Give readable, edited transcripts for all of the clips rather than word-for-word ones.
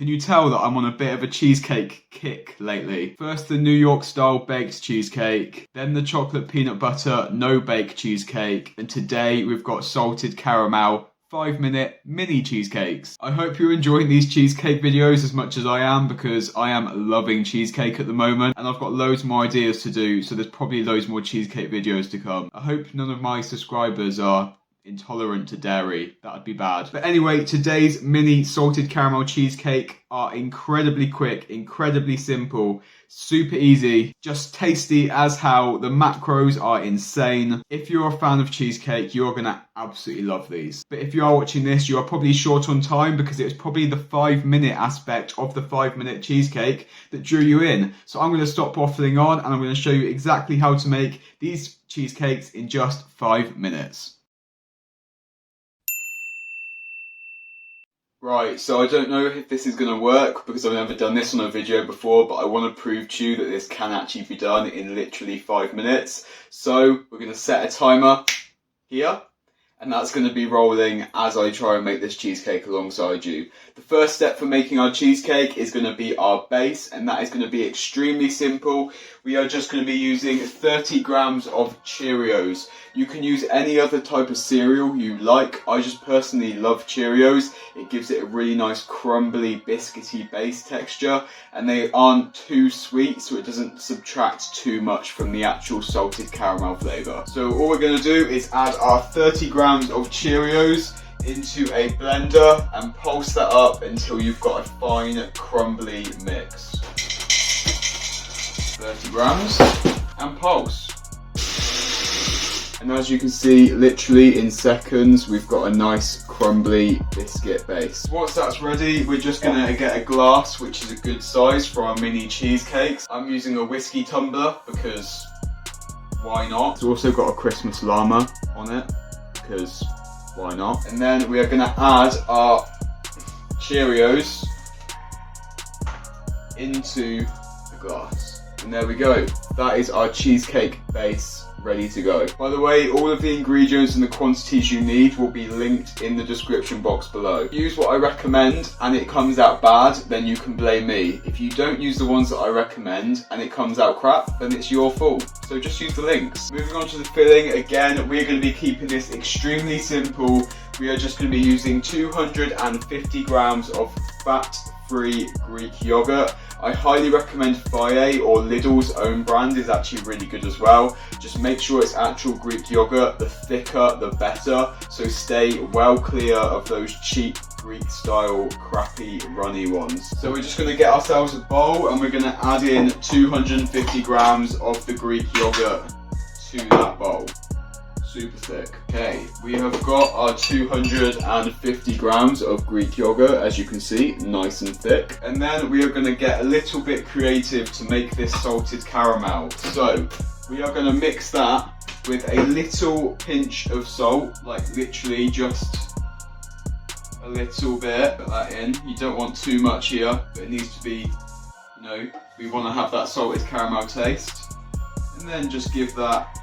Can you tell that I'm on a bit of a cheesecake kick lately? First the New York style baked cheesecake, then the chocolate peanut butter no bake cheesecake, and today we've got salted caramel 5-minute mini cheesecakes. I hope you're enjoying these cheesecake videos as much as I am, because I am loving cheesecake at the moment and I've got loads more ideas to do, so there's probably loads more cheesecake videos to come. I hope none of my subscribers are intolerant to dairy. That'd be bad. But anyway, today's mini salted caramel cheesecake are incredibly quick, incredibly simple, super easy, just tasty as hell. The macros are insane. If you're a fan of cheesecake, you're gonna absolutely love these. But if you are watching this, you are probably short on time, because it was probably the 5-minute aspect of the 5-minute cheesecake that drew you in. So I'm gonna stop waffling on and I'm gonna show you exactly how to make these cheesecakes in just 5 minutes. Right, so I don't know if this is going to work because I've never done this on a video before, but I want to prove to you that this can actually be done in literally 5 minutes. So we're going to set a timer here, and that's going to be rolling as I try and make this cheesecake alongside you. The first step for making our cheesecake is going to be our base, and that is going to be extremely simple. We are just going to be using 30 grams of Cheerios. You can use any other type of cereal you like. I just personally love Cheerios. It gives it a really nice crumbly, biscuity base texture, and they aren't too sweet, so it doesn't subtract too much from the actual salted caramel flavour. So all we're going to do is add our 30 grams of Cheerios into a blender and pulse that up until you've got a fine, crumbly mix. 30 grams and pulse. And as you can see, literally in seconds, we've got a nice crumbly biscuit base. Once that's ready, we're just gonna get a glass, which is a good size for our mini cheesecakes. I'm using a whiskey tumbler because why not? It's also got a Christmas llama on it because why not? And then we are gonna add our Cheerios into the glass. And there we go. That is our cheesecake base ready to go. By the way, all of the ingredients and the quantities you need will be linked in the description box below. Use what I recommend and it comes out bad, then you can blame me. If you don't use the ones that I recommend and it comes out crap, then it's your fault. So just use the links. Moving on to the filling, again, we're going to be keeping this extremely simple. We are just going to be using 250 grams of fat-free Greek yogurt. I highly recommend Fage or Lidl's own brand is actually really good as well. Just make sure it's actual Greek yogurt. The thicker, the better. So stay well clear of those cheap Greek style crappy runny ones. So we're just going to get ourselves a bowl and we're going to add in 250 grams of the Greek yogurt to that bowl. Super thick. Okay, we have got our 250 grams of Greek yogurt, as you can see, nice and thick. And then we are going to get a little bit creative to make this salted caramel. So we are going to mix that with a little pinch of salt, like literally just a little bit. Put that in. You don't want too much here, but it needs to be, you know, we want to have that salted caramel taste. And then just give that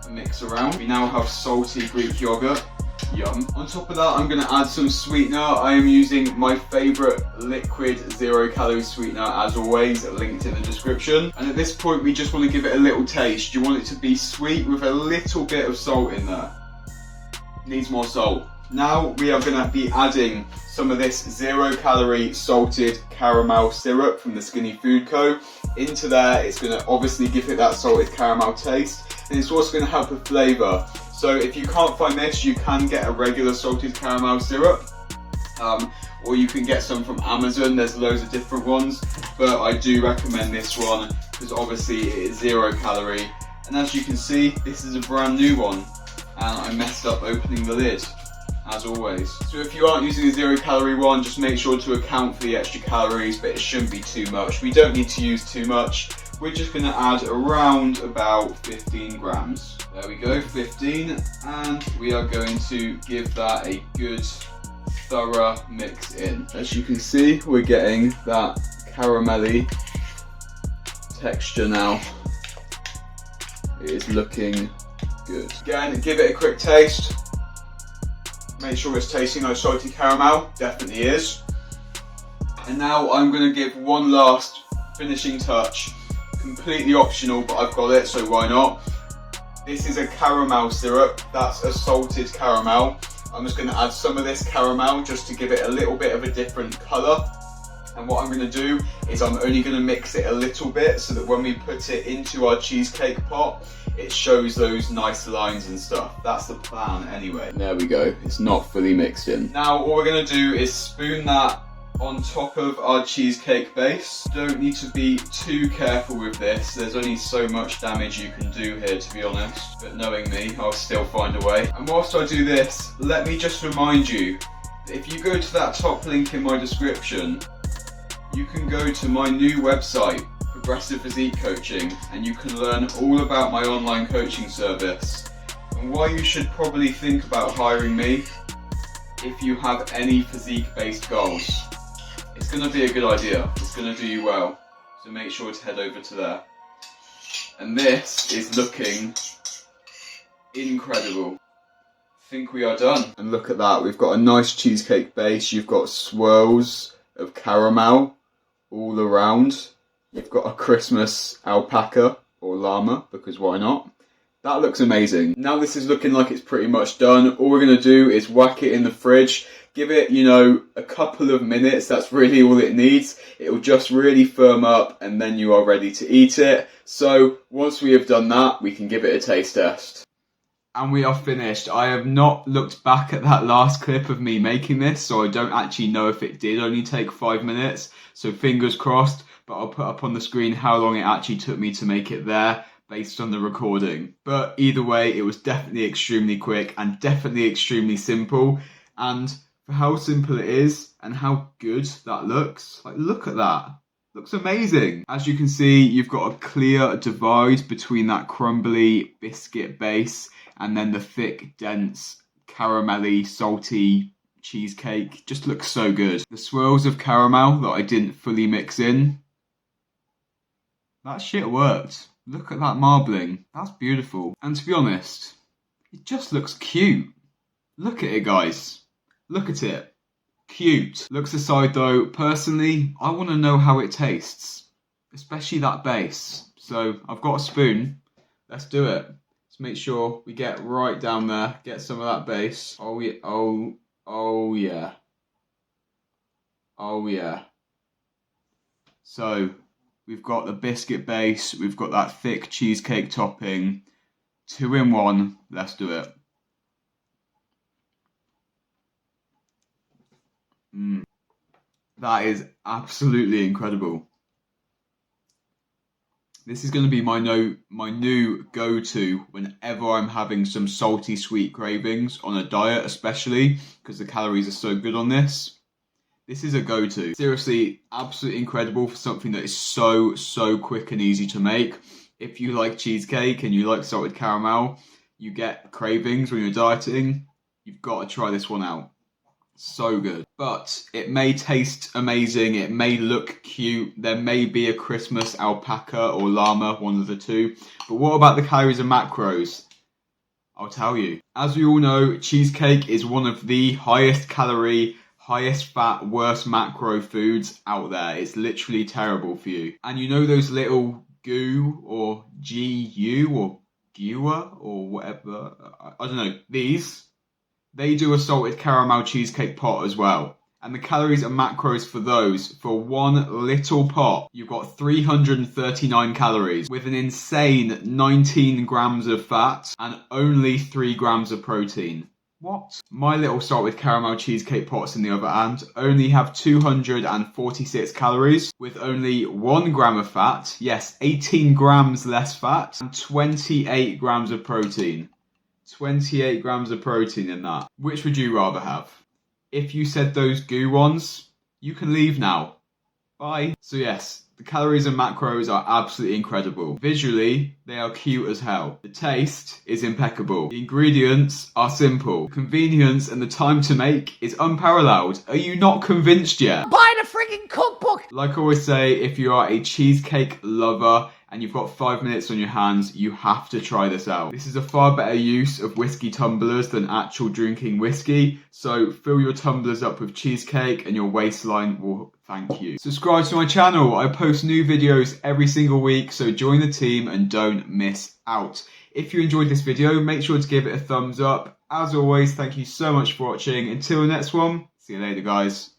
a mix around. We now have salty Greek yogurt. Yum. On top of that, I'm going to add some sweetener. I am using my favourite liquid 0-calorie sweetener, as always, linked in the description. And at this point, we just want to give it a little taste. You want it to be sweet with a little bit of salt in there. Needs more salt. Now we are going to be adding some of this 0-calorie salted caramel syrup from the Skinny Food Co. into there. It's going to obviously give it that salted caramel taste, and it's also going to help with flavour. So if you can't find this, you can get a regular salted caramel syrup, or you can get some from Amazon. There's loads of different ones, but I do recommend this one because obviously it is 0-calorie. And as you can see, this is a brand new one, and I messed up opening the lid, as always. So if you aren't using a 0-calorie one, just make sure to account for the extra calories, but it shouldn't be too much. We don't need to use too much. We're just going to add around about 15 grams. There we go, 15, and we are going to give that a good thorough mix in. As you can see, we're getting that caramelly texture now. It is looking good. Again, give it a quick taste. Make sure it's tasting like salted caramel. Definitely is. And now I'm going to give one last finishing touch. Completely optional, but I've got it, so why not? This is a caramel syrup. That's a salted caramel. I'm just going to add some of this caramel just to give it a little bit of a different colour. And what I'm going to do is I'm only going to mix it a little bit so that when we put it into our cheesecake pot, it shows those nice lines and stuff. That's the plan anyway. There we go. It's not fully mixed in. Now all we're going to do is spoon that on top of our cheesecake base. Don't need to be too careful with this. There's only so much damage you can do here, to be honest. But knowing me, I'll still find a way. And whilst I do this, let me just remind you that if you go to that top link in my description, you can go to my new website, Progressive Physique Coaching, and you can learn all about my online coaching service and why you should probably think about hiring me if you have any physique-based goals. It's going to be a good idea. It's going to do you well. So make sure to head over to there. And this is looking incredible. I think we are done. And look at that. We've got a nice cheesecake base. You've got swirls of caramel all around. You've got a Christmas alpaca or llama, because why not? That looks amazing. Now this is looking like it's pretty much done. All we're going to do is whack it in the fridge. Give it, a couple of minutes. That's really all it needs. It'll just really firm up and then you are ready to eat it. So once we have done that, we can give it a taste test. And we are finished. I have not looked back at that last clip of me making this, so I don't actually know if it did only take 5 minutes. So fingers crossed, but I'll put up on the screen how long it actually took me to make it there based on the recording. But either way, it was definitely extremely quick and definitely extremely simple. And for how simple it is and how good that looks, like look at that. Looks amazing. As you can see, you've got a clear divide between that crumbly biscuit base and then the thick, dense, caramelly, salty cheesecake. Just looks so good. The swirls of caramel that I didn't fully mix in, that shit worked. Look at that marbling. That's beautiful. And to be honest, it just looks cute. Look at it, guys. Look at it. Cute. Looks aside though, personally, I want to know how it tastes. Especially that base. So I've got a spoon. Let's do it. Let's make sure we get right down there. Get some of that base. Oh yeah. Oh yeah. Oh yeah. So we've got the biscuit base. We've got that thick cheesecake topping. 2 in 1. Let's do it. That is absolutely incredible. This is going to be my new go-to whenever I'm having some salty sweet cravings on a diet, especially because the calories are so good on this. This is a go-to. Seriously, absolutely incredible for something that is so quick and easy to make. If you like cheesecake and you like salted caramel, you get cravings when you're dieting, you've got to try this one out. So good. But it may taste amazing, it may look cute, there may be a Christmas alpaca or llama, one of the two. But what about the calories and macros? I'll tell you. As we all know, cheesecake is one of the highest calorie, highest fat, worst macro foods out there. It's literally terrible for you. And you know those little goo or GU or GUA or whatever, I don't know, these? They do a salted caramel cheesecake pot as well. And the calories and macros for those, for one little pot, you've got 339 calories with an insane 19 grams of fat and only 3 grams of protein. What? My little salted caramel cheesecake pots, on the other hand, only have 246 calories with only 1 gram of fat, yes, 18 grams less fat, and 28 grams of protein. 28 grams of protein in that. Which would you rather have? If you said those goo ones, you can leave now. Bye. So yes, the calories and macros are absolutely incredible. Visually, they are cute as hell. The taste is impeccable. The ingredients are simple. The convenience and the time to make is unparalleled. Are you not convinced yet? Buy the freaking cookbook. Like I always say, if you are a cheesecake lover and you've got 5 minutes on your hands, you have to try this out. This is a far better use of whiskey tumblers than actual drinking whiskey. So fill your tumblers up with cheesecake and your waistline will thank you. Subscribe to my channel. I post new videos every single week, so join the team and don't miss out. If you enjoyed this video, make sure to give it a thumbs up. As always, thank you so much for watching. Until the next one, see you later, guys.